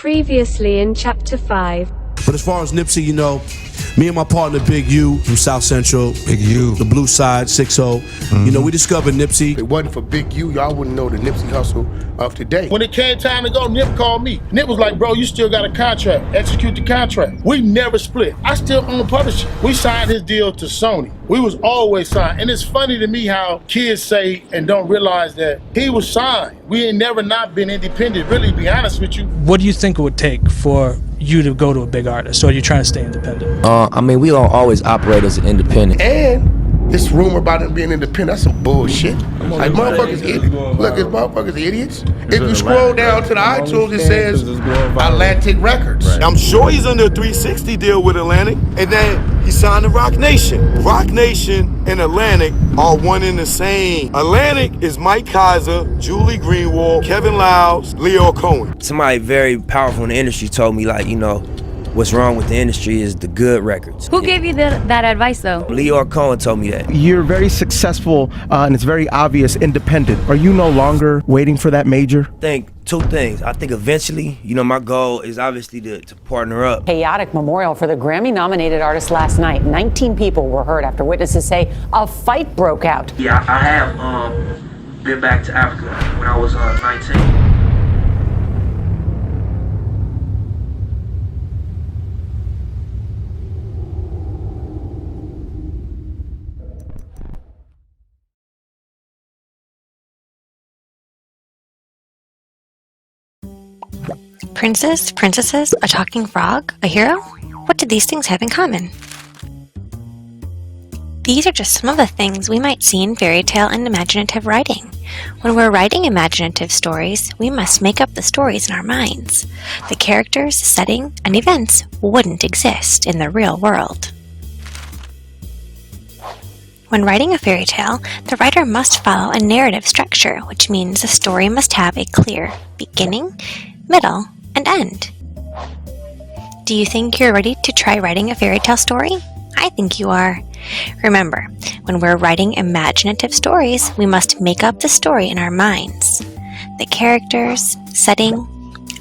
Previously in Chapter 5. But as far as Nipsey, you know, me and my partner Big U from South Central, Big U, the Blue Side, 6-0, you know, we discovered Nipsey. If it wasn't for Big U, y'all wouldn't know the Nipsey Hussle of today. When it came time to go, Nip called me. Nip was like, bro, you still got a contract. Execute the contract. We never split. I still own the publishing. We signed his deal to Sony. We was always signed. And it's funny to me how kids say and don't realize that he was signed. We ain't never not been independent, really, to be honest with you. What do you think it would take for you to go to a big artist, or are you trying to stay independent? I mean, we don't always operate as an independent. And this rumor about him being independent, that's some bullshit. Like, motherfuckers idiots. Look, it's motherfuckers idiots. If you scroll down to the iTunes, it says Atlantic Records. I'm sure he's under a 360 deal with Atlantic, and then he signed to Rock Nation. Rock Nation and Atlantic are one and the same. Atlantic is Mike Kaiser, Julie Greenwald, Kevin Lyles, Leo Cohen. Somebody very powerful in the industry told me, like, you know, what's wrong with the industry is the good records. Who gave you that advice, though? Leo Cohen told me that. You're very successful, and it's very obvious independent. Are you no longer waiting for that major? I think two things. I think eventually, you know, my goal is obviously to partner up. Chaotic memorial for the Grammy-nominated artist last night. 19 people were hurt after witnesses say a fight broke out. Yeah, I have been back to Africa when I was 19. Princess, princesses, a talking frog, a hero? What do these things have in common? These are just some of the things we might see in fairy tale and imaginative writing. When we're writing imaginative stories, we must make up the stories in our minds. The characters, setting, and events wouldn't exist in the real world. When writing a fairy tale, the writer must follow a narrative structure, which means the story must have a clear beginning, middle, and end. Do you think you're ready to try writing a fairy tale story? I think you are. Remember, when we're writing imaginative stories, we must make up the story in our minds. The characters, setting,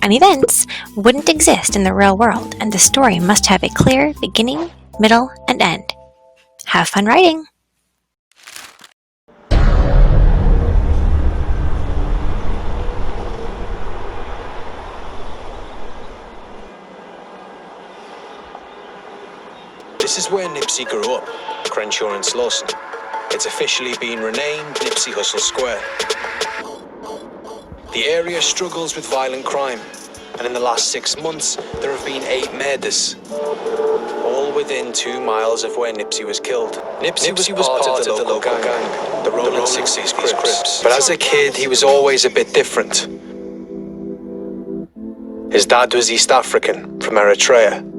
and events wouldn't exist in the real world, and the story must have a clear beginning, middle, and end. Have fun writing! This is where Nipsey grew up, Crenshaw and Slauson. It's officially been renamed Nipsey Hussle Square. The area struggles with violent crime, and in the last 6 months, there have been 8 murders, all within 2 miles of where Nipsey was killed. Nipsey was part of the local gang, the Roman 60s Crips. But as a kid, he was always a bit different. His dad was East African, from Eritrea.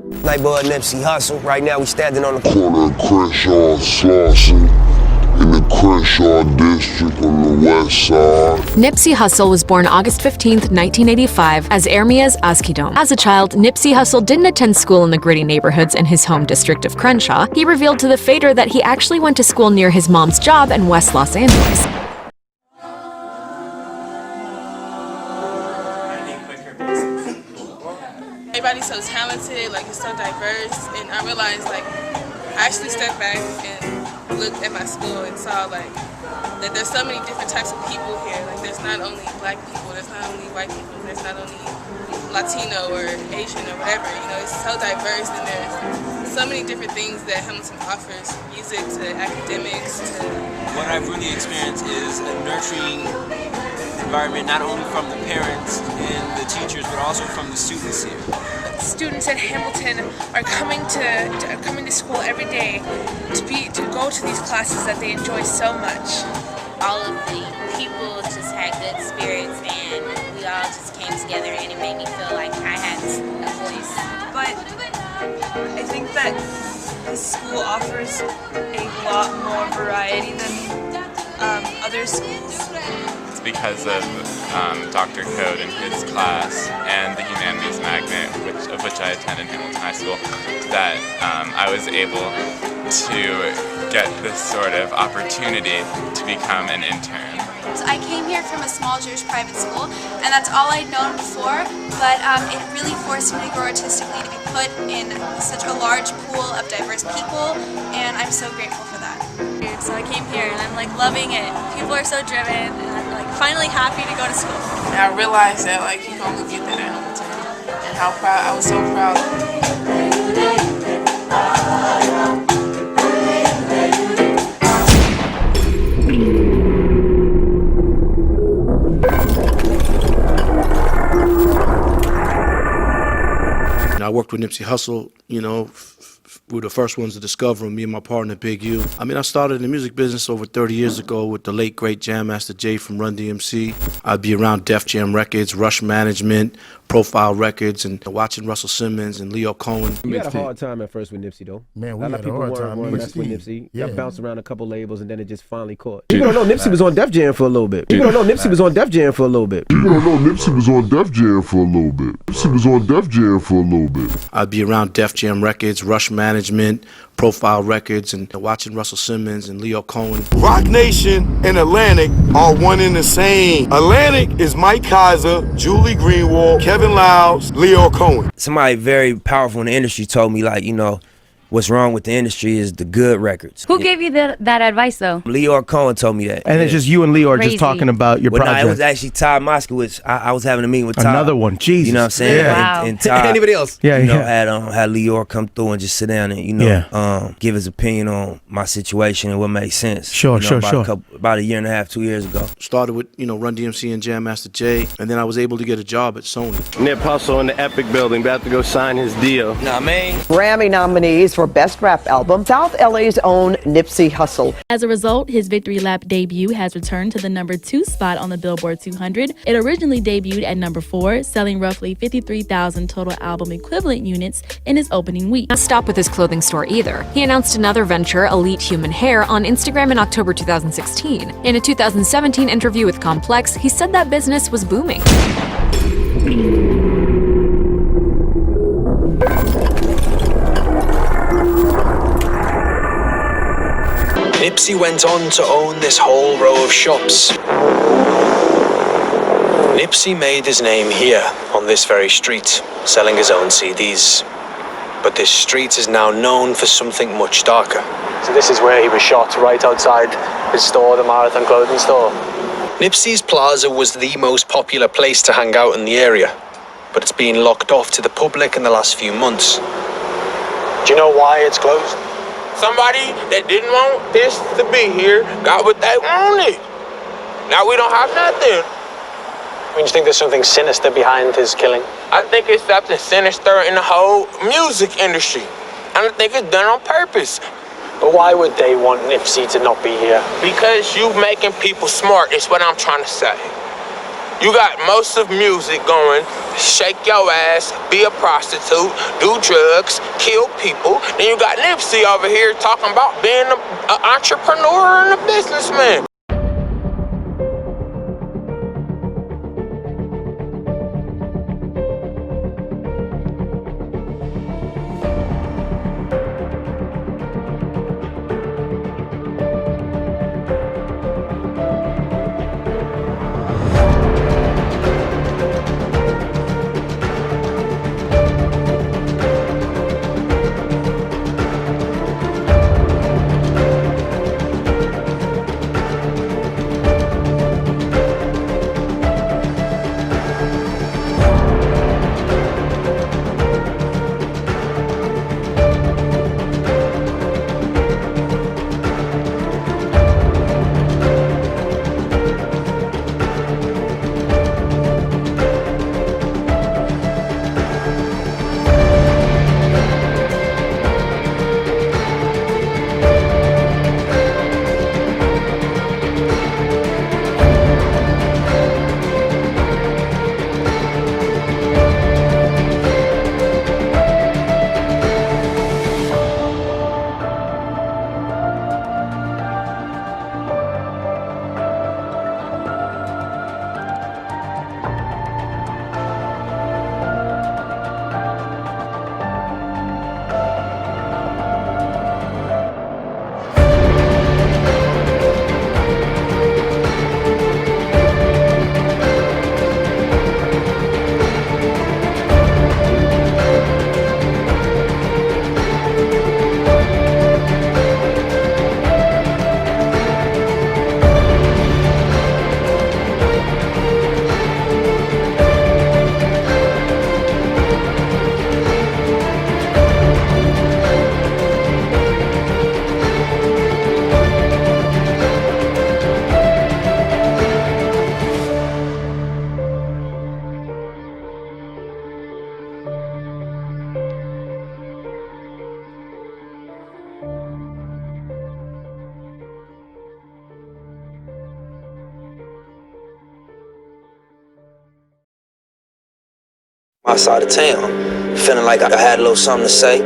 Nightboy Nipsey Hussle. Right now we standing on the corner of Crenshaw and Slauson in the Crenshaw district on the west side. Nipsey Hussle was born August 15th, 1985 as Ermias Askidom. As a child, Nipsey Hussle didn't attend school in the gritty neighborhoods in his home district of Crenshaw. He revealed to the Fader that he actually went to school near his mom's job in West Los Angeles. Everybody's so talented, like it's so diverse, and I realized, like, I actually stepped back and looked at my school and saw, like, that there's so many different types of people here. Like, there's not only black people, there's not only white people, there's not only Latino or Asian or whatever, you know, it's so diverse, and there's so many different things that Hamilton offers, music to academics to... What I've really experienced is a nurturing environment, not only from the parents and the teachers, but also from the students here. Students at Hamilton are coming to school every day to go to these classes that they enjoy so much. All of the people just had good spirits, and we all just came together, and it made me feel like I had a voice. But I think that the school offers a lot more variety than other schools. It's because of Dr. Code and his class and the Humanities Magnet, of which I attended Hamilton High School, that I was able to get this sort of opportunity to become an intern. So I came here from a small Jewish private school, and that's all I'd known before, but it really forced me to grow artistically, to be put in such a large pool of diverse people, and I'm so grateful for that. So I came here and I'm like loving it. People are so driven and I'm like finally happy to go to school. And I realized that like you can only get that at Hamilton, and how proud, I was so proud. I worked with Nipsey Hussle, you know, we were the first ones to discover him, me and my partner, Big U. I mean, I started in the music business over 30 years ago with the late, great Jam Master Jay from Run DMC. I'd be around Def Jam Records, Rush Management, Profile Records, and watching Russell Simmons and Leo Cohen. You had a hard time at first with Nipsey, though. Man, we a lot had of people a hard time weren't with messing with Nipsey. Yeah. Got bounced around a couple labels, and then it just finally caught. People don't know Nipsey was on Def Jam for a little bit. People don't know Nipsey was on Def Jam for a little bit. People don't know Nipsey was on Def Jam for a little bit. Nipsey was on Def Jam for a little bit. I'd be around Def Jam Records, Rush Management, Profile Records, and watching Russell Simmons and Leo Cohen. Rock Nation and Atlantic are one and the same. Atlantic is Mike Kaiser, Julie Greenwald, Kevin Liles, Leo Cohen. Somebody very powerful in the industry told me, like, you know, what's wrong with the industry is the good records. Who gave you that advice, though? Leor Cohen told me that. And it's just you and Leo are Crazy. just talking about your Well, project. no, it was actually Todd Moskowitz. I was having a meeting with Todd. Another one, Jesus. You know what I'm saying? Yeah. And, Wow. and Todd, Anybody else? Yeah, you know, yeah. had Leor come through and just sit down and, you know, give his opinion on my situation and what made sense. Sure, you know, sure, about sure. About a year and a half, 2 years ago. Started with, you know, Run DMC and Jam Master Jay, and then I was able to get a job at Sony. Nip Hussle in the Epic Building, about to go sign his deal. Nah, man. Grammy nominees for Best Rap Album, South LA's own Nipsey Hussle. As a result, his Victory Lap debut has returned to the #2 spot on the Billboard 200. It originally debuted at #4, selling roughly 53,000 total album equivalent units in its opening week. Not stop with his clothing store either. He announced another venture, Elite Human Hair, on Instagram in October 2016. In a 2017 interview with Complex, he said that business was booming. Nipsey went on to own this whole row of shops. Nipsey made his name here, on this very street, selling his own CDs. But this street is now known for something much darker. So this is where he was shot, right outside his store, the Marathon clothing store. Nipsey's Plaza was the most popular place to hang out in the area, but it's been locked off to the public in the last few months. Do you know why it's closed? Somebody that didn't want this to be here got what they wanted. Now we don't have nothing. I mean, do you think there's something sinister behind his killing? I think it's something sinister in the whole music industry. And I think it's done on purpose. But why would they want Nipsey to not be here? Because you making people smart is what I'm trying to say. You got most of music going, shake your ass, be a prostitute, do drugs, kill people. Then you got Nipsey over here talking about being an entrepreneur and a businessman. outside of town, feeling like I had a little something to say.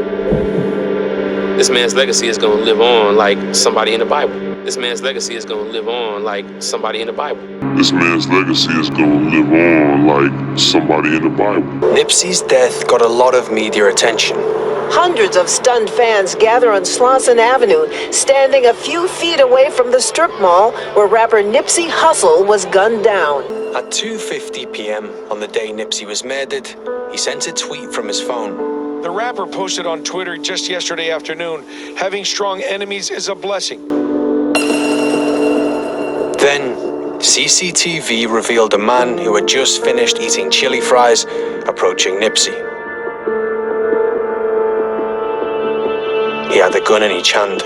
This man's legacy is going to live on like somebody in the Bible. This man's legacy is going to live on like somebody in the Bible. This man's legacy is going to live on like somebody in the Bible. Nipsey's death got a lot of media attention. Hundreds of stunned fans gather on Slauson Avenue, standing a few feet away from the strip mall where rapper Nipsey Hussle was gunned down. At 2:50 p.m. on the day Nipsey was murdered, he sent a tweet from his phone. The rapper posted on Twitter just yesterday afternoon, "Having strong enemies is a blessing." Then, CCTV revealed a man who had just finished eating chili fries approaching Nipsey. He had a gun in each hand.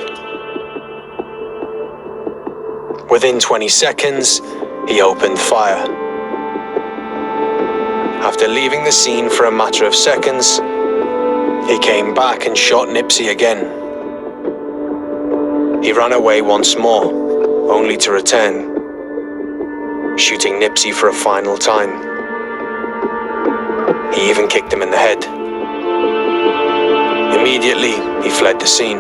Within 20 seconds, he opened fire. After leaving the scene for a matter of seconds, he came back and shot Nipsey again. He ran away once more, only to return, shooting Nipsey for a final time. He even kicked him in the head. Immediately, he fled the scene.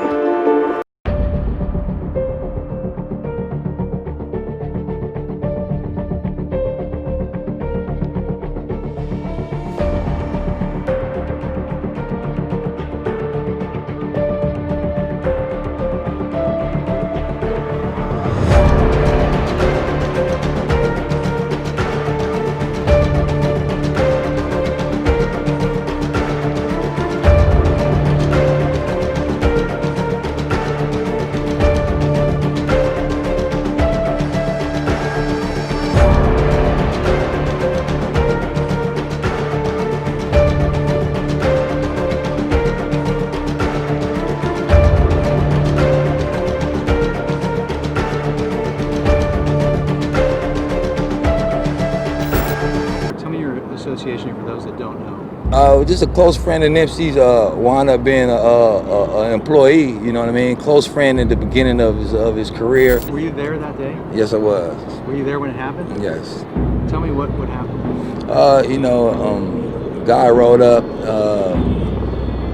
Association for those that don't know? Just a close friend of Nipsey's, wound up being an employee, you know what I mean? Close friend at the beginning of his career. Were you there that day? Yes, I was. Were you there when it happened? Yes. Tell me what happened. Guy rode up,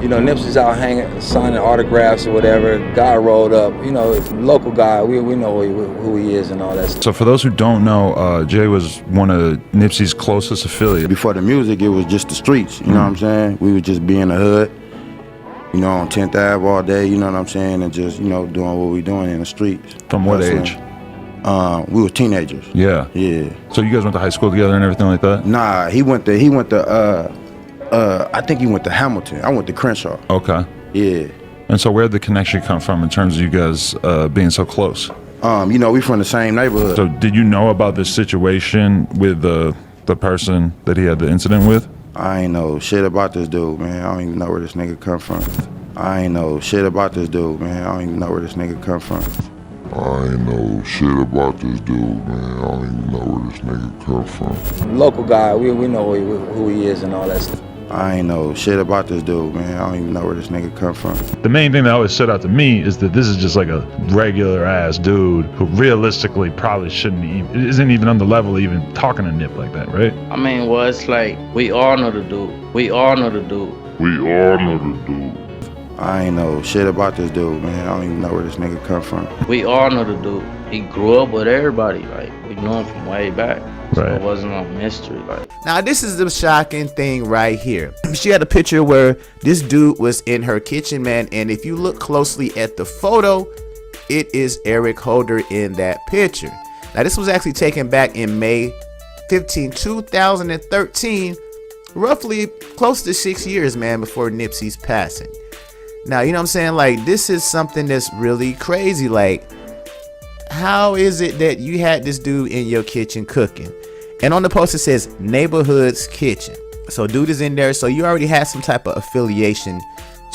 Nipsey's out hanging, signing autographs or whatever. Guy rolled up, local guy, we know who he is and all that stuff. So for those who don't know, Jay was one of Nipsey's closest affiliates. Before the music, it was just the streets, you know what I'm saying? We would just be in the hood, on 10th Ave all day, you know what I'm saying? And just, doing what we doing in the streets. From what age? We were teenagers. Yeah. Yeah. So you guys went to high school together and everything like that? Nah, he went to I think he went to Hamilton. I went to Crenshaw. Okay. Yeah. And so where'd the connection come from in terms of you guys being so close? We from the same neighborhood. So did you know about this situation with the person that he had the incident with? I ain't know shit about this dude, man. I don't even know where this nigga come from. I ain't know shit about this dude, man. I don't even know where this nigga come from. I ain't know shit about this dude, man. I don't even know where this nigga come from. Local guy, we know who he is and all that stuff. I ain't know shit about this dude, man. I don't even know where this nigga come from. The main thing that always stood out to me is that this is just like a regular ass dude who realistically probably isn't even on the level of even talking to Nip like that, right? I mean, well, it's like, we all know the dude. We all know the dude. I ain't know shit about this dude, man. I don't even know where this nigga come from. We all know the dude. He grew up with everybody. Like, we knew him from way back. So Right. it wasn't a mystery. Like, Now, this is the shocking thing right here. She had a picture where this dude was in her kitchen, man. And if you look closely at the photo, it is Eric Holder in that picture. Now, this was actually taken back in May 15, 2013, roughly close to 6 years, man, before Nipsey's passing. Now, you know what I'm saying? Like, this is something that's really crazy. Like, how is it that you had this dude in your kitchen cooking? And on the post it says Neighborhood's Kitchen. So dude is in there. So you already have some type of affiliation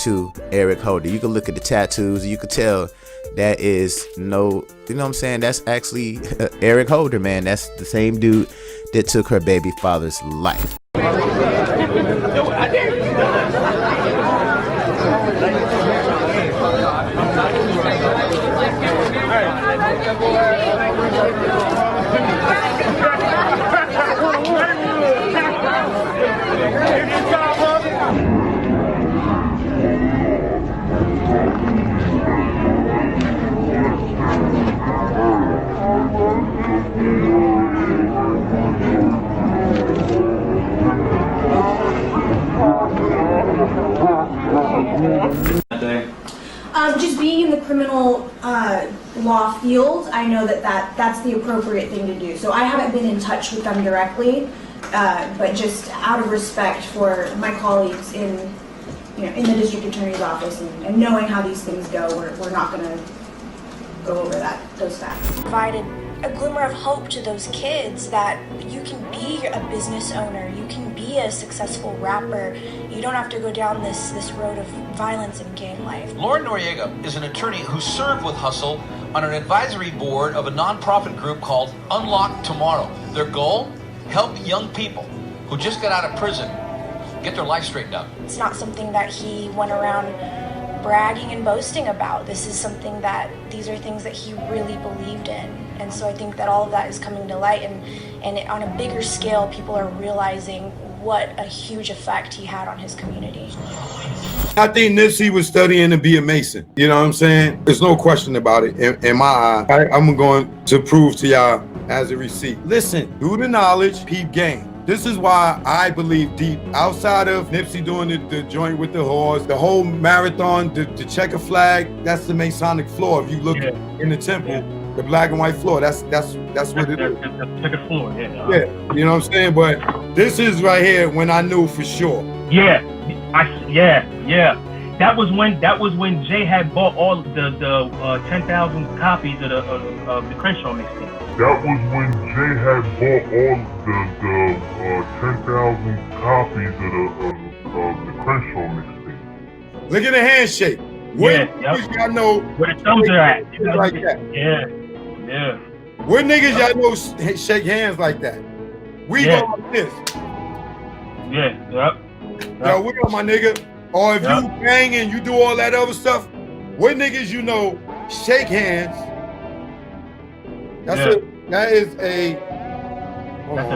to Eric Holder. You can look at the tattoos. You could tell that is you know what I'm saying? That's actually Eric Holder, man. That's the same dude that took her baby father's life. Here you go. Just being in the criminal law field, I know that's the appropriate thing to do. So I haven't been in touch with them directly, but just out of respect for my colleagues in the district attorney's office and knowing how these things go, we're not going to go over those facts. Provided a glimmer of hope to those kids that you can be a business owner, you can be a successful rapper, you don't have to go down this road of violence in gang life. Lauren Noriega is an attorney who served with Hussle on an advisory board of a nonprofit group called Unlock Tomorrow. Their goal? Help young people who just got out of prison get their life straightened out. It's not something that he went around bragging and boasting about. This is something that, these are things that he really believed in. And so I think that all of that is coming to light, and on a bigger scale, people are realizing what a huge effect he had on his community. I think Nipsey was studying to be a Mason. You know what I'm saying? There's no question about it in my eye. I'm going to prove to y'all as a receipt. Listen, do the knowledge, peep game. This is why I believe deep. Outside of Nipsey doing the joint with the horse, the whole marathon, the checker flag, that's the Masonic floor. If you look in the temple, the black and white floor, that's what it is. Checker floor, yeah. Yeah, you know what I'm saying? But this is right here when I knew for sure. Yeah, That was when Jay had bought all the 10,000 copies of the Crenshaw mixtape. That was when Jay had bought all the 10,000 copies of the Crenshaw mixtape. Look at the handshake. Where niggas y'all know where the thumbs are at? Like that. Yeah. Where niggas y'all know shake hands like that? We go like this. Yo, what up, my nigga? Or if you bang and you do all that other stuff, what niggas you know shake hands? That's a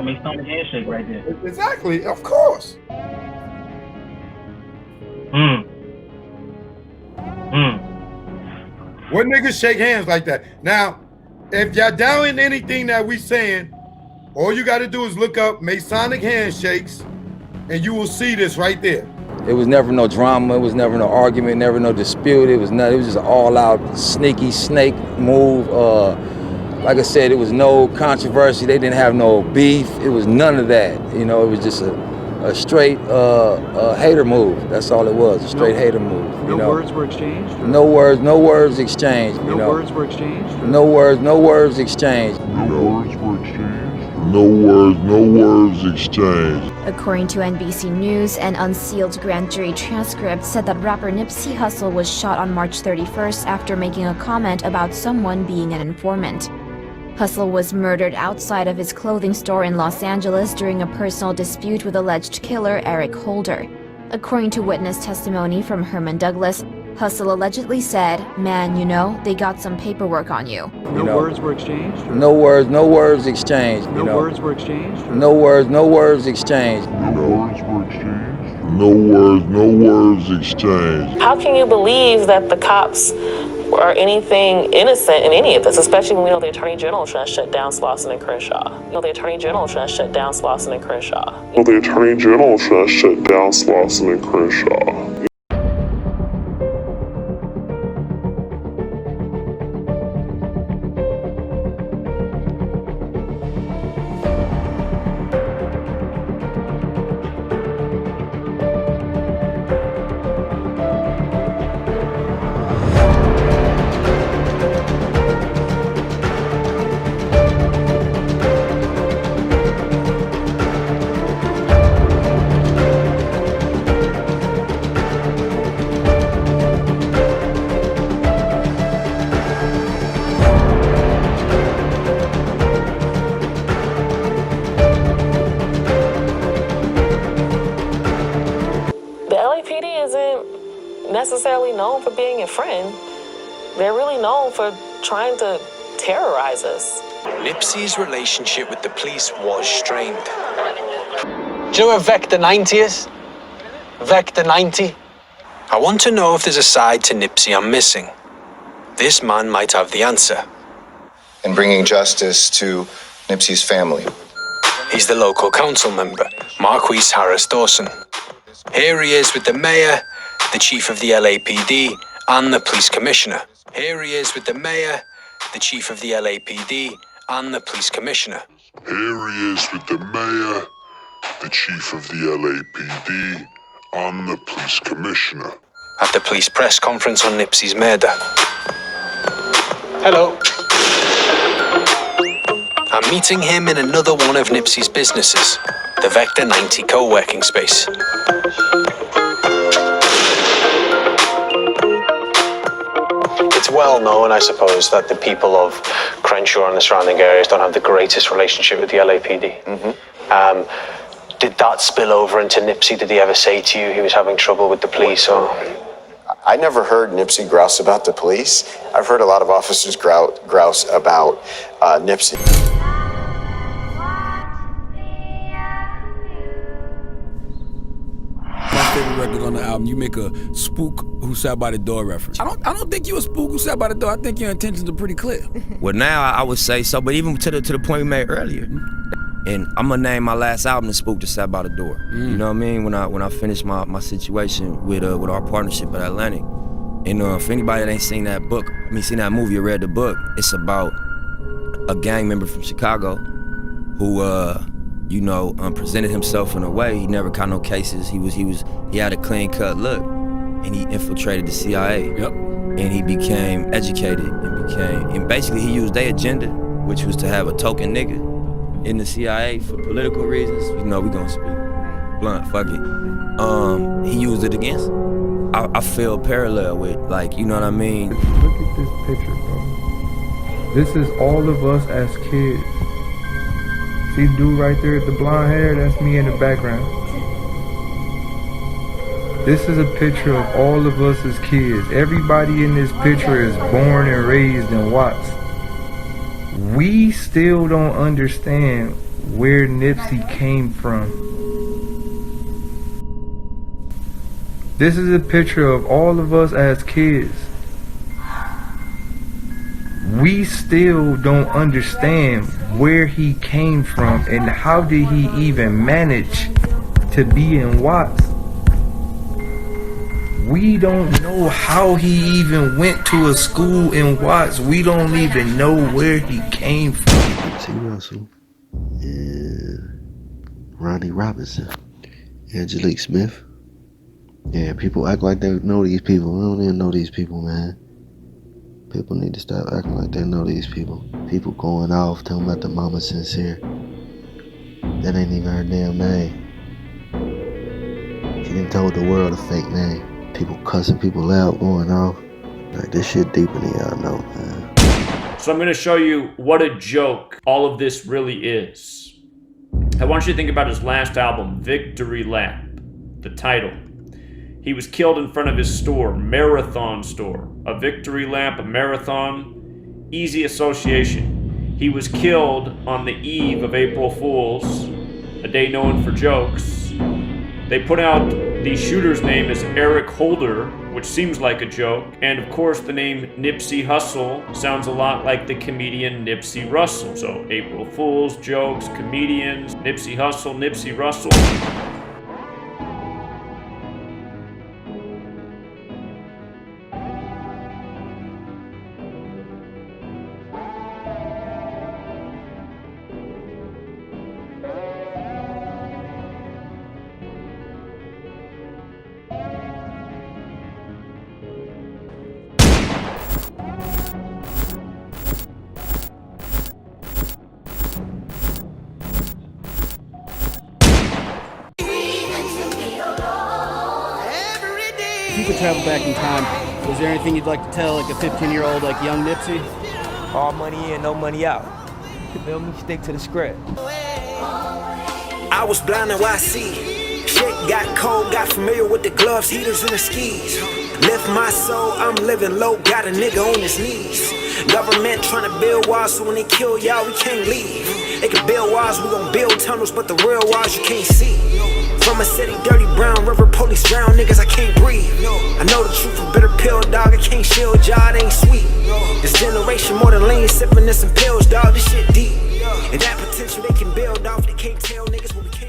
Masonic handshake right there. Exactly, of course. What niggas shake hands like that? Now, if y'all doubting anything that we saying, all you gotta do is look up Masonic handshakes and you will see this right there. It was never no drama, it was never no argument, never no dispute. It was just an all-out sneaky snake move. Like I said, it was no controversy. They didn't have no beef. It was none of that. You know, it was just a straight hater move. That's all it was, a straight hater move. No words were exchanged? No words exchanged. No words were exchanged? No words exchanged. No words exchanged. According to NBC News, an unsealed grand jury transcript said that rapper Nipsey Hussle was shot on March 31st after making a comment about someone being an informant. Hussle was murdered outside of his clothing store in Los Angeles during a personal dispute with alleged killer Eric Holder. According to witness testimony from Herman Douglas, Hussle allegedly said, "Man, you know, they got some paperwork on you." No words were exchanged? No words exchanged. No words were exchanged? No words exchanged. No words exchanged. How can you believe that the cops are anything innocent in any of this, especially when we know the Attorney General trying to shut down Slauson and Crenshaw? The Attorney General trying to shut down Slauson and Crenshaw. Necessarily known for being a friend. They're really known for trying to terrorize us. Nipsey's relationship with the police was strained. Do you know where Vector 90 is? Vector 90? I want to know if there's a side to Nipsey I'm missing. This man might have the answer. And bringing justice to Nipsey's family. He's the local council member, Marquise Harris Dawson. Here he is with the mayor the chief of the LAPD, and the police commissioner. Here he is with the mayor, the chief of the LAPD, and the police commissioner. Here he is with the mayor, the chief of the LAPD, and the police commissioner. At the police press conference on Nipsey's murder. Hello. I'm meeting him in another one of Nipsey's businesses, the Vector 90 co-working space. It's well known, I suppose, that the people of Crenshaw and the surrounding areas don't have the greatest relationship with the LAPD. Did that spill over into Nipsey? Did he ever say to you he was having trouble with the police? Or I never heard Nipsey grouse about the police. I've heard a lot of officers grouse about Nipsey. My favorite record on the album, you make a spook who sat by the door reference. I don't think you a spook who sat by the door. I think your intentions are pretty clear. Well, now I would say so, but even to the point we made earlier. And I'm gonna name my last album "The Spook That Sat by the Door." You know what I mean? When I finished my situation with our partnership at Atlantic, and if anybody that ain't seen that movie or read the book, it's about a gang member from Chicago who presented himself in a way he never caught no cases. He had a clean cut look, and he infiltrated the CIA. Yep. And he became educated and basically he used their agenda, which was to have a token nigga in the CIA for political reasons. You know, we gonna speak blunt, fuck it. He used it against him. I feel parallel with, like, you know what I mean? Look at this picture, bro. This is all of us as kids. See dude right there with the blonde hair? That's me in the background. This is a picture of all of us as kids. Everybody in this picture is born and raised in Watts. We still don't understand where Nipsey came from. This is a picture of all of us as kids. We still don't understand where he came from and how did he even manage to be in Watts. We don't know how he even went to a school in Watts. We don't even know where he came from. Nipsey Hussle and Ronnie Robinson, Angelique Smith. Yeah, people act like they know these people. We don't even know these people, man. People need to stop acting like they know these people. People going off, telling about the mama sincere. That ain't even her damn name. She done told the world a fake name. People cussing people out, going off. Like, this shit deeper than y'all know, man. So I'm going to show you what a joke all of this really is. I want you to think about his last album, Victory Lap, the title. He was killed in front of his store, Marathon store. A victory lap, a marathon, easy association. He was killed on the eve of April Fool's, a day known for jokes. They put out the shooter's name as Eric Holder, which seems like a joke. And of course, the name Nipsey Hussle sounds a lot like the comedian Nipsey Russell. So April Fool's, jokes, comedians, Nipsey Hussle, Nipsey Russell. If you could travel back in time, was there anything you'd like to tell like a 15-year-old like young Nipsey? All money in, no money out. You feel me? Stick to the script. I was blind and I see. Shit got cold, got familiar with the gloves, heaters, and the skis. Lift my soul, I'm living low, got a nigga on his knees. Government trying to build walls, so when they kill y'all, we can't leave. They can build walls, we gon' build tunnels, but the real walls you can't see. From a city, dirty brown river, police drown niggas, I can't breathe. I know the truth, a bitter pill, dog, I can't shield y'all, it ain't sweet. This generation more than lean, sipping this some pills, dog, this shit deep. And that potential they can build off, they can't tell niggas what we can't.